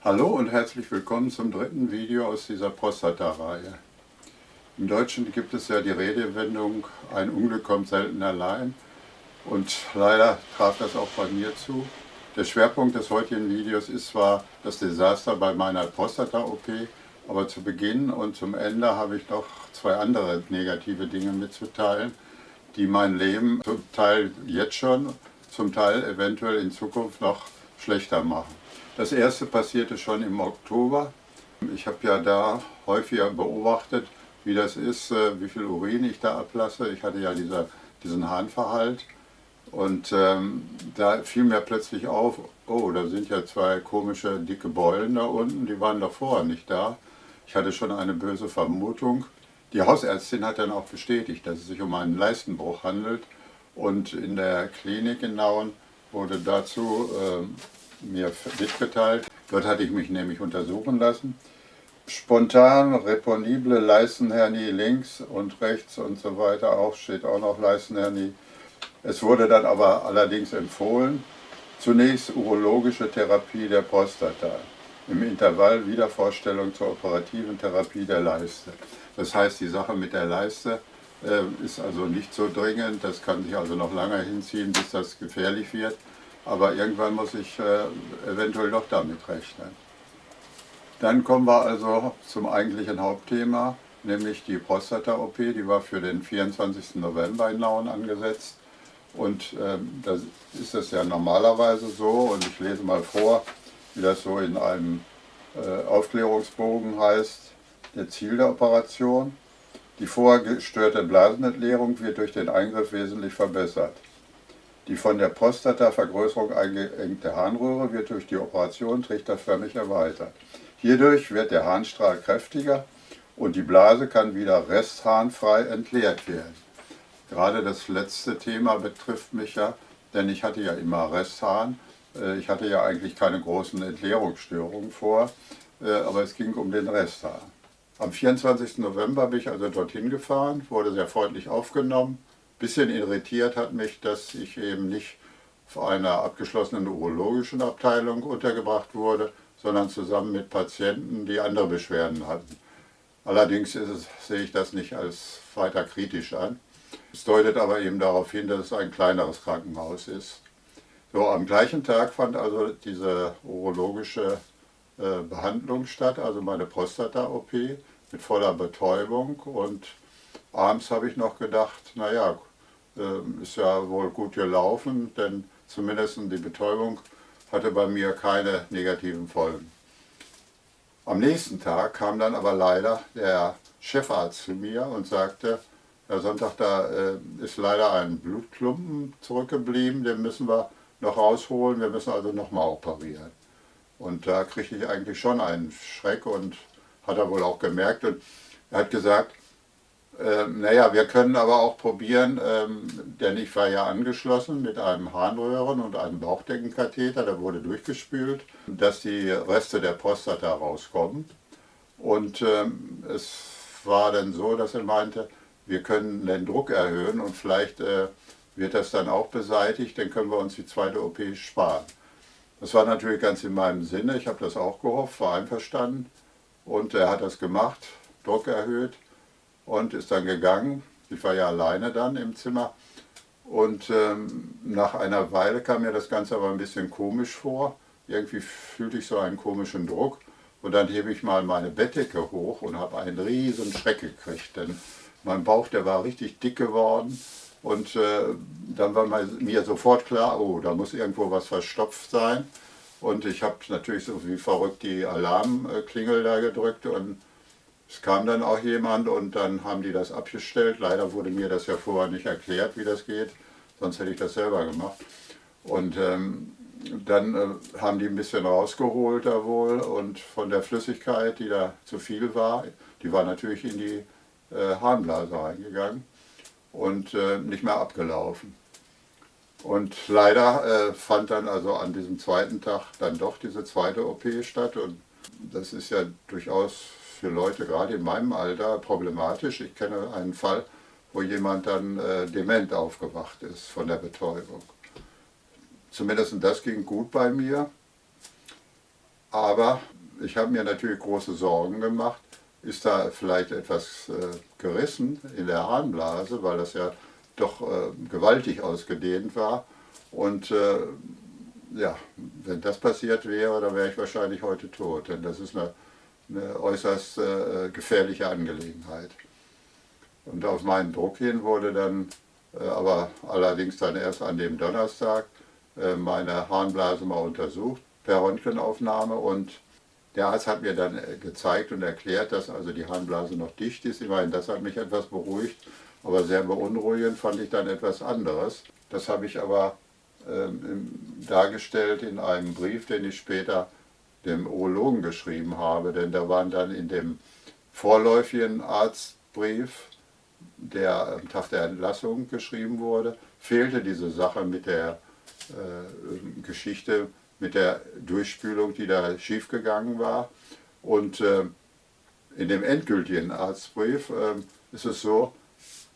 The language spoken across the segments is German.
Hallo und herzlich willkommen zum dritten Video aus dieser Prostata-Reihe. Im Deutschen gibt es ja die Redewendung, ein Unglück kommt selten allein, und leider traf das auch bei mir zu. Der Schwerpunkt des heutigen Videos ist zwar das Desaster bei meiner Prostata-OP, aber zu Beginn und zum Ende habe ich noch zwei andere negative Dinge mitzuteilen, die mein Leben zum Teil jetzt schon, zum Teil eventuell in Zukunft noch schlechter machen. Das erste passierte schon im Oktober. Ich habe ja da häufiger beobachtet, wie das ist, wie viel Urin ich da ablasse. Ich hatte ja diesen Harnverhalt und da fiel mir plötzlich auf, oh, da sind ja zwei komische dicke Beulen da unten, die waren doch vorher nicht da. Ich hatte schon eine böse Vermutung. Die Hausärztin hat dann auch bestätigt, dass es sich um einen Leistenbruch handelt, und in der Klinik in Nauen wurde dazu mir mitgeteilt. Dort hatte ich mich nämlich untersuchen lassen. Spontan reponible Leistenhernie links und rechts und so weiter, auch steht auch noch Leistenhernie. Es wurde dann aber allerdings empfohlen, zunächst urologische Therapie der Prostata, im Intervall Wiedervorstellung zur operativen Therapie der Leiste. Das heißt, die Sache mit der Leiste ist also nicht so dringend, das kann sich also noch lange hinziehen, bis das gefährlich wird. Aber irgendwann muss ich eventuell doch damit rechnen. Dann kommen wir also zum eigentlichen Hauptthema, nämlich die Prostata-OP. Die war für den 24. November in Nauen angesetzt. Und da ist es ja normalerweise so, und ich lese mal vor, wie das so in einem Aufklärungsbogen heißt: Der Ziel der Operation: Die vorher gestörte Blasenentleerung wird durch den Eingriff wesentlich verbessert. Die von der Prostatavergrößerung eingeengte Harnröhre wird durch die Operation trichterförmig erweitert. Hierdurch wird der Harnstrahl kräftiger und die Blase kann wieder restharnfrei entleert werden. Gerade das letzte Thema betrifft mich ja, denn ich hatte ja immer Resthahn. Ich hatte ja eigentlich keine großen Entleerungsstörungen vor, aber es ging um den Resthahn. Am 24. November bin ich also dorthin gefahren, wurde sehr freundlich aufgenommen. Bisschen irritiert hat mich, dass ich eben nicht vor einer abgeschlossenen urologischen Abteilung untergebracht wurde, sondern zusammen mit Patienten, die andere Beschwerden hatten. Allerdings sehe ich das nicht als weiter kritisch an. Es deutet aber eben darauf hin, dass es ein kleineres Krankenhaus ist. So, am gleichen Tag fand also diese urologische Behandlung statt, also meine Prostata-OP mit voller Betäubung, und abends habe ich noch gedacht, naja, ist ja wohl gut gelaufen, denn zumindest die Betäubung hatte bei mir keine negativen Folgen. Am nächsten Tag kam dann aber leider der Chefarzt zu mir und sagte, Herr Sonntag, da ist leider ein Blutklumpen zurückgeblieben, den müssen wir noch rausholen, wir müssen also nochmal operieren. Und da kriegte ich eigentlich schon einen Schreck, und hat er wohl auch gemerkt, und er hat gesagt, naja, wir können aber auch probieren, denn ich war ja angeschlossen mit einem Harnröhren und einem Bauchdeckenkatheter, der wurde durchgespült, dass die Reste der Prostata rauskommen. Und es war dann so, dass er meinte, wir können den Druck erhöhen und vielleicht wird das dann auch beseitigt, dann können wir uns die zweite OP sparen. Das war natürlich ganz in meinem Sinne, ich habe das auch gehofft, war einverstanden, und er hat das gemacht, Druck erhöht, und ist dann gegangen. Ich war ja alleine dann im Zimmer, und nach einer Weile kam mir das Ganze aber ein bisschen komisch vor. Irgendwie fühlte ich so einen komischen Druck, und dann hebe ich mal meine Bettdecke hoch und habe einen riesen Schreck gekriegt, denn mein Bauch, der war richtig dick geworden, und dann war mir sofort klar, oh, da muss irgendwo was verstopft sein, und ich habe natürlich so wie verrückt die Alarmklingel da gedrückt, und es kam dann auch jemand, und dann haben die das abgestellt. Leider wurde mir das ja vorher nicht erklärt, wie das geht, sonst hätte ich das selber gemacht. Und dann haben die ein bisschen rausgeholt da wohl, und von der Flüssigkeit, die da zu viel war, die war natürlich in die Harnblase reingegangen und nicht mehr abgelaufen. Und leider fand dann also an diesem zweiten Tag dann doch diese zweite OP statt, und das ist ja durchaus für Leute gerade in meinem Alter problematisch. Ich kenne einen Fall, wo jemand dann dement aufgewacht ist von der Betäubung. Zumindest das ging gut bei mir. Aber ich habe mir natürlich große Sorgen gemacht. Ist da vielleicht etwas gerissen in der Harnblase, weil das ja doch gewaltig ausgedehnt war. Und ja, wenn das passiert wäre, dann wäre ich wahrscheinlich heute tot, denn das ist eine äußerst gefährliche Angelegenheit. Und auf meinen Druck hin wurde dann, aber allerdings dann erst an dem Donnerstag, meine Harnblase mal untersucht per Röntgenaufnahme, und der Arzt hat mir dann gezeigt und erklärt, dass also die Harnblase noch dicht ist. Immerhin, das hat mich etwas beruhigt, aber sehr beunruhigend fand ich dann etwas anderes. Das habe ich aber dargestellt in einem Brief, den ich später dem Urologen geschrieben habe, denn da waren dann in dem vorläufigen Arztbrief, der am Tag der Entlassung geschrieben wurde, fehlte diese Sache mit der Geschichte, mit der Durchspülung, die da schiefgegangen war. Und in dem endgültigen Arztbrief ist es so,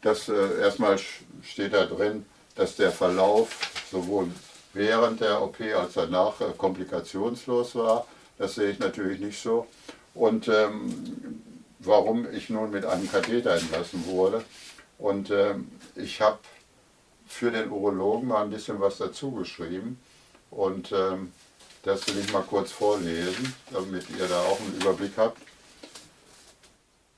dass erstmal steht da drin, dass der Verlauf sowohl während der OP als danach komplikationslos war. Das sehe ich natürlich nicht so. Und warum ich nun mit einem Katheter entlassen wurde. Und ich habe für den Urologen mal ein bisschen was dazu geschrieben. Und das will ich mal kurz vorlesen, damit ihr da auch einen Überblick habt.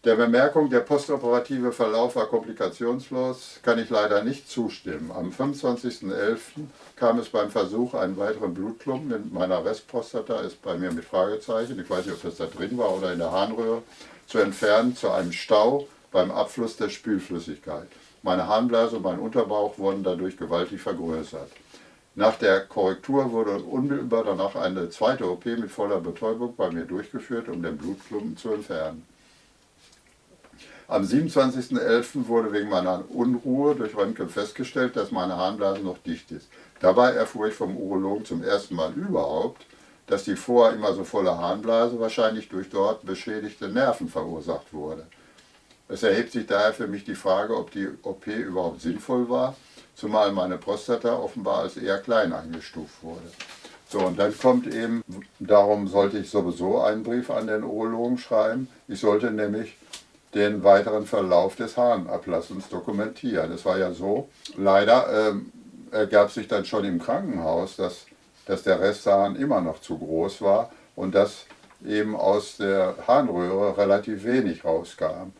Der Bemerkung, der postoperative Verlauf war komplikationslos, kann ich leider nicht zustimmen. Am 25.11. kam es beim Versuch, einen weiteren Blutklumpen in meiner Restprostata, ist bei mir mit Fragezeichen, ich weiß nicht, ob das da drin war oder in der Harnröhre, zu entfernen, zu einem Stau beim Abfluss der Spülflüssigkeit. Meine Harnblase und mein Unterbauch wurden dadurch gewaltig vergrößert. Nach der Korrektur wurde unmittelbar danach eine zweite OP mit voller Betäubung bei mir durchgeführt, um den Blutklumpen zu entfernen. Am 27.11. wurde wegen meiner Unruhe durch Röntgen festgestellt, dass meine Harnblase noch dicht ist. Dabei erfuhr ich vom Urologen zum ersten Mal überhaupt, dass die vorher immer so volle Harnblase wahrscheinlich durch dort beschädigte Nerven verursacht wurde. Es erhebt sich daher für mich die Frage, ob die OP überhaupt sinnvoll war, zumal meine Prostata offenbar als eher klein eingestuft wurde. So, und dann kommt eben, darum sollte ich sowieso einen Brief an den Urologen schreiben. Ich sollte nämlich den weiteren Verlauf des Harnablassens dokumentieren. Es war ja so, leider ergab sich dann schon im Krankenhaus, dass der Resthahn immer noch zu groß war und dass eben aus der Harnröhre relativ wenig rauskam.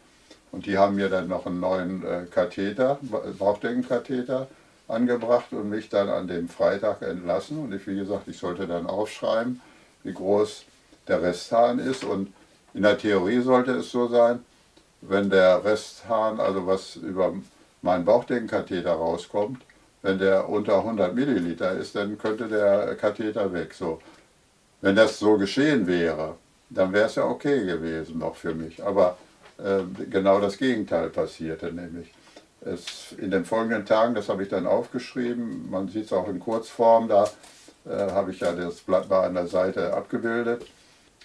Und die haben mir dann noch einen neuen Katheter, Bauchdeckenkatheter, angebracht und mich dann an dem Freitag entlassen. Und ich, wie gesagt, ich sollte dann aufschreiben, wie groß der Resthahn ist. Und in der Theorie sollte es so sein, wenn der Resthahn, also was über meinen Bauchdeckenkatheter rauskommt, wenn der unter 100 Milliliter ist, dann könnte der Katheter weg. So. Wenn das so geschehen wäre, dann wäre es ja okay gewesen noch für mich. Aber genau das Gegenteil passierte, nämlich in den folgenden Tagen, das habe ich dann aufgeschrieben, man sieht es auch in Kurzform, da habe ich ja das Blatt mal an der Seite abgebildet.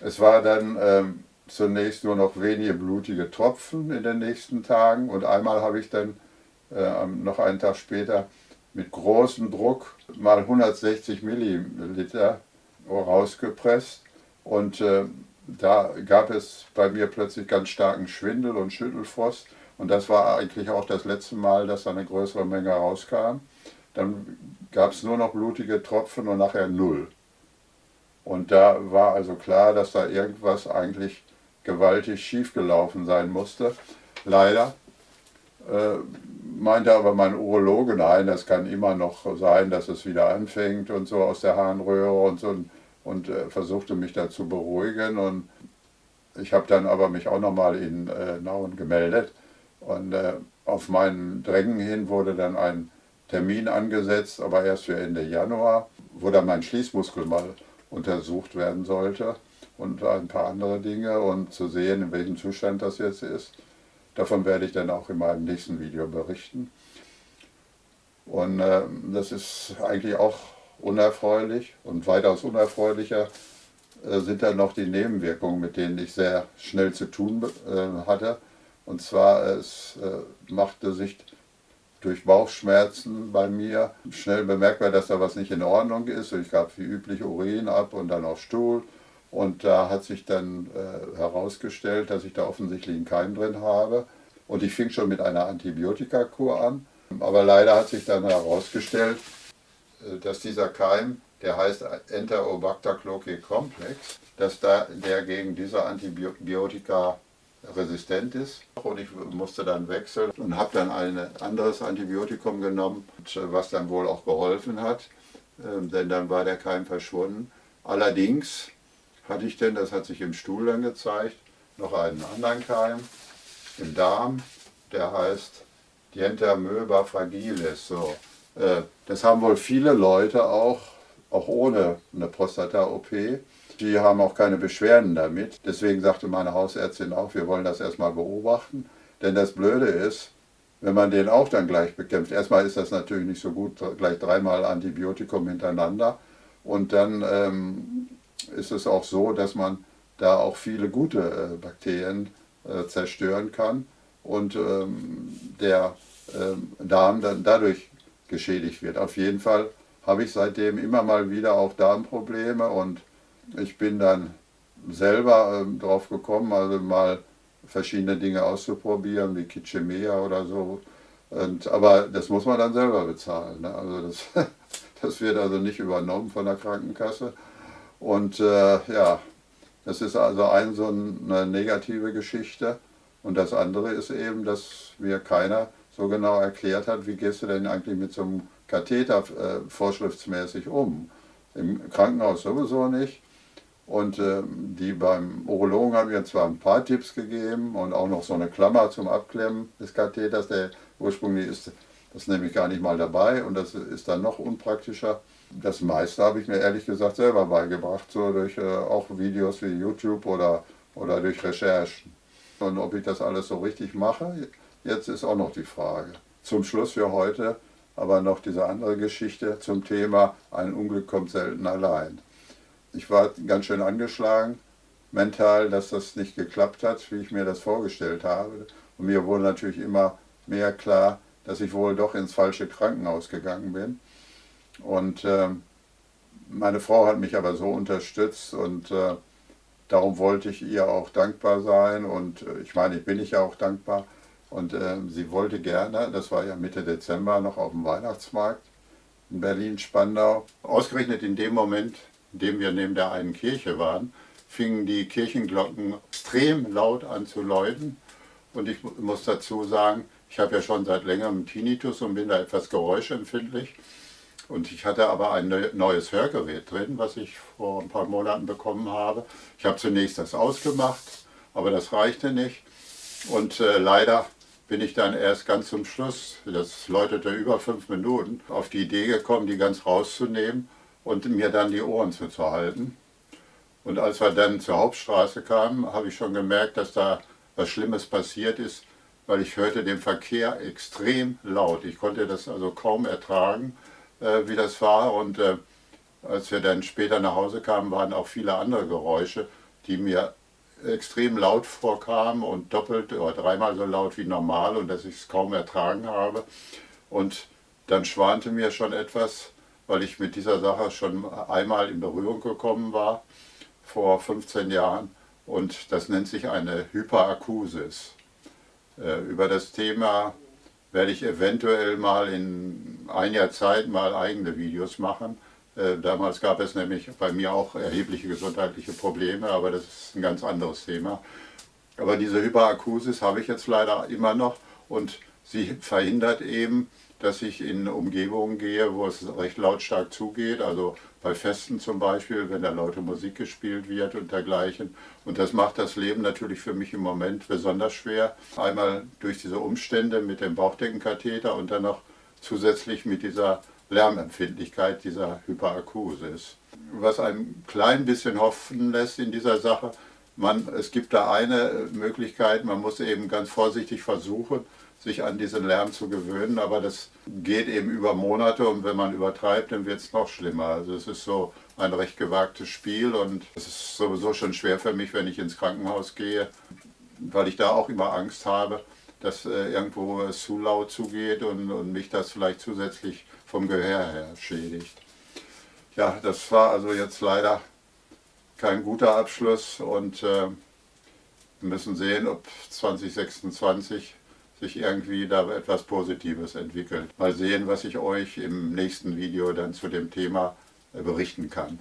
Es war dann zunächst nur noch wenige blutige Tropfen in den nächsten Tagen, und einmal habe ich dann noch einen Tag später mit großem Druck mal 160 Milliliter rausgepresst, und da gab es bei mir plötzlich ganz starken Schwindel und Schüttelfrost, und das war eigentlich auch das letzte Mal, dass da eine größere Menge rauskam. Dann gab es nur noch blutige Tropfen und nachher null. Und da war also klar, dass da irgendwas eigentlich gewaltig schiefgelaufen sein musste. Leider meinte aber mein Urologe, nein, das kann immer noch sein, dass es wieder anfängt und so aus der Harnröhre und so, und versuchte mich da zu beruhigen. Und ich habe dann aber mich auch nochmal in Nauen gemeldet, und auf meinen Drängen hin wurde dann ein Termin angesetzt, aber erst für Ende Januar, wo dann mein Schließmuskel mal untersucht werden sollte und ein paar andere Dinge, und zu sehen, in welchem Zustand das jetzt ist. Davon werde ich dann auch in meinem nächsten Video berichten. Und das ist eigentlich auch unerfreulich, und weitaus unerfreulicher sind dann noch die Nebenwirkungen, mit denen ich sehr schnell zu tun hatte. Und zwar, es machte sich durch Bauchschmerzen bei mir schnell bemerkbar, dass da was nicht in Ordnung ist. Ich gab wie üblich Urin ab und dann auch Stuhl. Und da hat sich dann herausgestellt, dass ich da offensichtlich einen Keim drin habe. Und ich fing schon mit einer Antibiotikakur an. Aber leider hat sich dann herausgestellt, dass dieser Keim, der heißt Enterobacter cloacae complex, dass der gegen diese Antibiotika resistent ist. Und ich musste dann wechseln und habe dann ein anderes Antibiotikum genommen, was dann wohl auch geholfen hat, denn dann war der Keim verschwunden. Allerdings hatte ich denn, das hat sich im Stuhl dann gezeigt, noch einen anderen Keim im Darm, der heißt Dientamoeba fragilis. So. Das haben wohl viele Leute auch ohne eine Prostata-OP. Die haben auch keine Beschwerden damit. Deswegen sagte meine Hausärztin auch, wir wollen das erstmal beobachten. Denn das Blöde ist, wenn man den auch dann gleich bekämpft, erstmal ist das natürlich nicht so gut, gleich 3-mal Antibiotikum hintereinander. Und dann ist es auch so, dass man da auch viele gute Bakterien zerstören kann und der Darm dann dadurch geschädigt wird. Auf jeden Fall habe ich seitdem immer mal wieder auch Darmprobleme und ich bin dann selber drauf gekommen, also mal verschiedene Dinge auszuprobieren, wie Kitschemia oder so. Aber das muss man dann selber bezahlen. Ne? Also das wird also nicht übernommen von der Krankenkasse. Und ja, das ist also so eine negative Geschichte. Und das andere ist eben, dass mir keiner so genau erklärt hat, wie gehst du denn eigentlich mit so einem Katheter vorschriftsmäßig um. Im Krankenhaus sowieso nicht. Und die beim Urologen haben mir zwar ein paar Tipps gegeben und auch noch so eine Klammer zum Abklemmen des Katheters, der ursprünglich ist das nämlich gar nicht mal dabei und das ist dann noch unpraktischer. Das meiste habe ich mir ehrlich gesagt selber beigebracht, so durch auch Videos wie YouTube oder durch Recherchen. Und ob ich das alles so richtig mache, jetzt ist auch noch die Frage. Zum Schluss für heute aber noch diese andere Geschichte zum Thema ein Unglück kommt selten allein. Ich war ganz schön angeschlagen, mental, dass das nicht geklappt hat, wie ich mir das vorgestellt habe. Und mir wurde natürlich immer mehr klar, dass ich wohl doch ins falsche Krankenhaus gegangen bin. Und meine Frau hat mich aber so unterstützt und darum wollte ich ihr auch dankbar sein. Und ich meine, bin ich ja auch dankbar. Und sie wollte gerne, das war ja Mitte Dezember noch auf dem Weihnachtsmarkt in Berlin-Spandau, ausgerechnet in dem Moment, in dem wir neben der einen Kirche waren, fingen die Kirchenglocken extrem laut an zu läuten. Und ich muss dazu sagen, ich habe ja schon seit längerem Tinnitus und bin da etwas geräuschempfindlich. Und ich hatte aber ein neues Hörgerät drin, was ich vor ein paar Monaten bekommen habe. Ich habe zunächst das ausgemacht, aber das reichte nicht. Und leider bin ich dann erst ganz zum Schluss, das läutete über 5 Minuten, auf die Idee gekommen, die ganz rauszunehmen und mir dann die Ohren zuzuhalten. Und als wir dann zur Hauptstraße kamen, habe ich schon gemerkt, dass da was Schlimmes passiert ist, weil ich hörte den Verkehr extrem laut. Ich konnte das also kaum ertragen, wie das war. Und als wir dann später nach Hause kamen, waren auch viele andere Geräusche, die mir extrem laut vorkamen und doppelt oder 3-mal so laut wie normal und dass ich es kaum ertragen habe. Und dann schwante mir schon etwas, weil ich mit dieser Sache schon einmal in Berührung gekommen war, vor 15 Jahren. Und das nennt sich eine Hyperakusis. Über das Thema werde ich eventuell mal in einiger Zeit mal eigene Videos machen. Damals gab es nämlich bei mir auch erhebliche gesundheitliche Probleme, aber das ist ein ganz anderes Thema. Aber diese Hyperakusis habe ich jetzt leider immer noch und sie verhindert eben, dass ich in Umgebungen gehe, wo es recht lautstark zugeht, also bei Festen zum Beispiel, wenn da laute Musik gespielt wird und dergleichen. Und das macht das Leben natürlich für mich im Moment besonders schwer. Einmal durch diese Umstände mit dem Bauchdeckenkatheter und dann noch zusätzlich mit dieser Lärmempfindlichkeit, dieser Hyperakusis. Was ein klein bisschen hoffen lässt in dieser Sache, es gibt da eine Möglichkeit, man muss eben ganz vorsichtig versuchen, sich an diesen Lärm zu gewöhnen, aber das geht eben über Monate und wenn man übertreibt, dann wird es noch schlimmer. Also es ist so ein recht gewagtes Spiel und es ist sowieso schon schwer für mich, wenn ich ins Krankenhaus gehe, weil ich da auch immer Angst habe, dass irgendwo es zu laut zugeht und mich das vielleicht zusätzlich vom Gehör her schädigt. Ja, das war also jetzt leider kein guter Abschluss und wir müssen sehen, ob 2026 sich irgendwie da etwas Positives entwickelt. Mal sehen, was ich euch im nächsten Video dann zu dem Thema berichten kann.